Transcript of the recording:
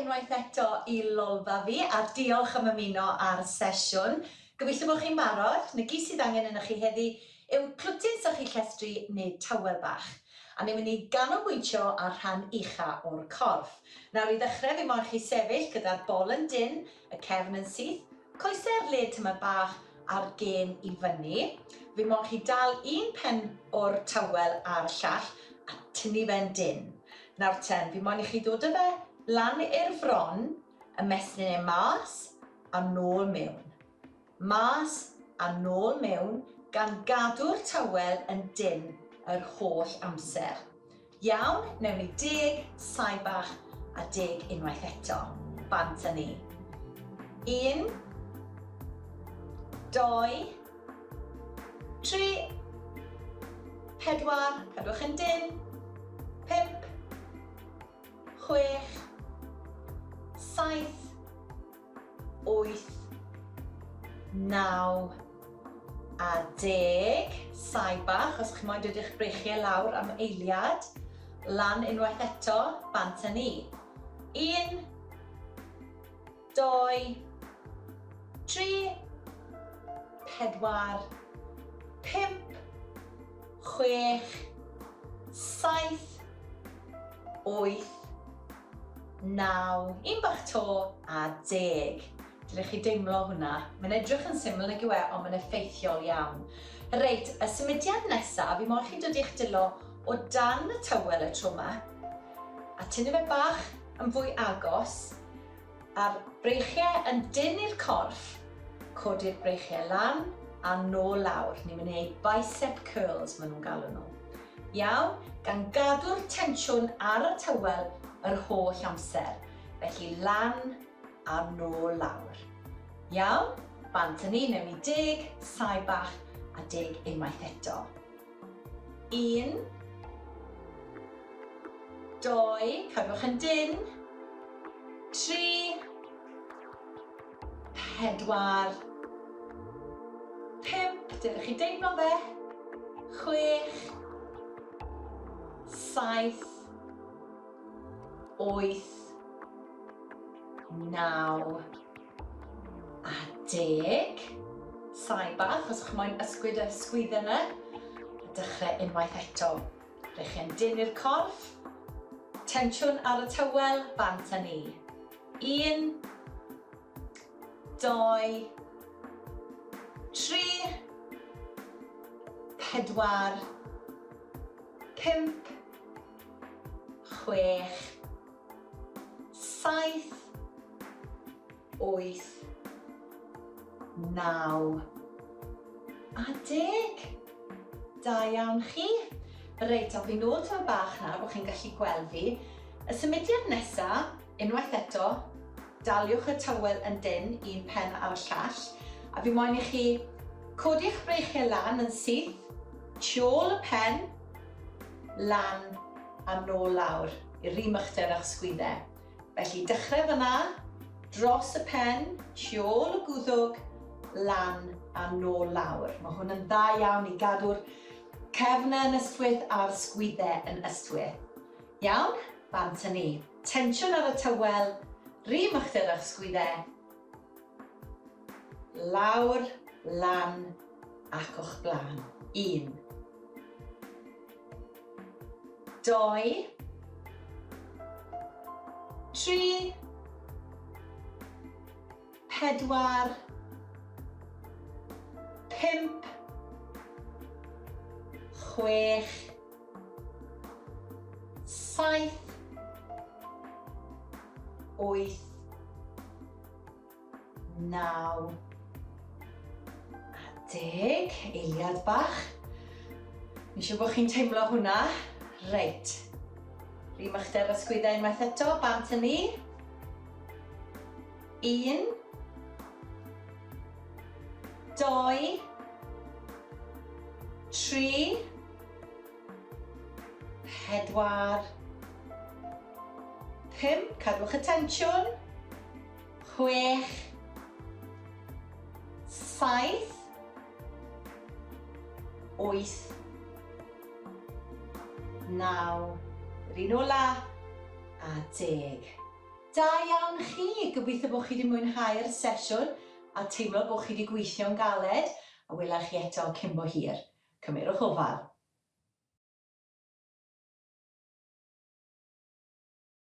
unwaith eto I lolfa fi a diolch am ymuno ar sesiwn. Gobeithio bod chi'n barod. Na gyd sydd angen yna chi heddi yw clwtyn sy'ch chi llestri neu tawel bach. A ni'n mynd I ganolbwyntio ar rhan ucha o'r corff. Nawr I ddechrau fi moyn chi sefyll gyda'r bol yn dyn, y cefn yn syth, coesau'r led tyma bach a'r gen I fyny. Fi moyn chi dal un pen o'r tawel a'r llall a tynnu fe'n dyn. Nawr ten, fi moyn I chi ddod â fe lan i'r fron, ymestyn e mas a nôl mewn. Mas a nôl mewn gan gadw'r tawel yn dyn yr holl amser. Iawn, newn ni 10 saib bach a 10 unwaith eto. Bant â ni. 1, 2, 3, 4, cadwch yn dyn, 5, 6, 7, 8, 9 a 10. Saib bach, os chi'n moyn dod i'ch brechiau lawr am eiliad. Lan unwaith eto, bant â ni. 1, 2, 3, 4, 5, 6, 7, 8, 9, un bach to a 10. Dylech chi deimlo hwnna. Mae'n edrych yn syml nag yw e, ond mae'n effeithiol iawn. Reit, y symudiad nesaf, fi moyn chi dod i'ch dilo o dan y tywel y tro yma, a tynnu fe bach yn fwy agos, a'r breichiau yn dyn i'r corff, codi'r breichiau lan a nôl lawr. Ni'n mynd I bicep curls, maen nhw'n galw nhw. Iawn, gan gadw'r tensiwn ar y tywel yr holl amser. Felly lan a nôl lawr. Iawn, bant â ni, newn ni 10 saib bach a 10 unwaith eto. 1, 2, cadwch yn dyn, 3, 4, 5, dylech chi deimlo fe, 6, 7, 8, 9 a 10. Saib bach, os chi'n moyn ysgwyd y sgwydd yna. A dechrau unwaith eto. Brechiau'n dyn i'r corff. Tensiwn ar y tywel, bant â ni. 1, 2, 3, 4, 5, 6, 7, 8, 9 a 10. Da iawn chi. Reit, a fi nôl to bach na, bod chi'n gallu gweld fi. Y symudiad nesaf, unwaith eto, daliwch y tywel yn dyn, un pen ar y llall, a fi moyn I chi codi'ch breichiau lan yn syth, tiôl y pen, lan a nôl lawr, I ry mychder a'ch sgwyddau. Felly dechrau fyna, dros y pen, tiôl y gwddwg, lan a nôl lawr. Mae hwn yn dda iawn I gadw'r cefnau yn ystwyth a'r sgwyddau yn ystwyth. Iawn, bant â ni. Tensiwn ar y tywel, ry mychder a'ch sgwyddau. Lawr, lan ac o'ch blaen. 1, 2, 3, 4, 5, 6, 7, 8, 9 a 10. Eiliad bach. Ni eisiau bod chi'n teimlo hwnna. Reit. Ry mychder ysgwyddau unwaith eto, bant â ni. 1, 2, 3, 4, 5, cadwch y tensiwn, 6, 7, 8, 9, yr un ola a 10. Da iawn chi, gobeithio bod chi wedi mwynhau'r sesiwn a teimlo bod chi wedi gweithio'n galed a welai chi eto cyn bo hir. Cymerwch ofal.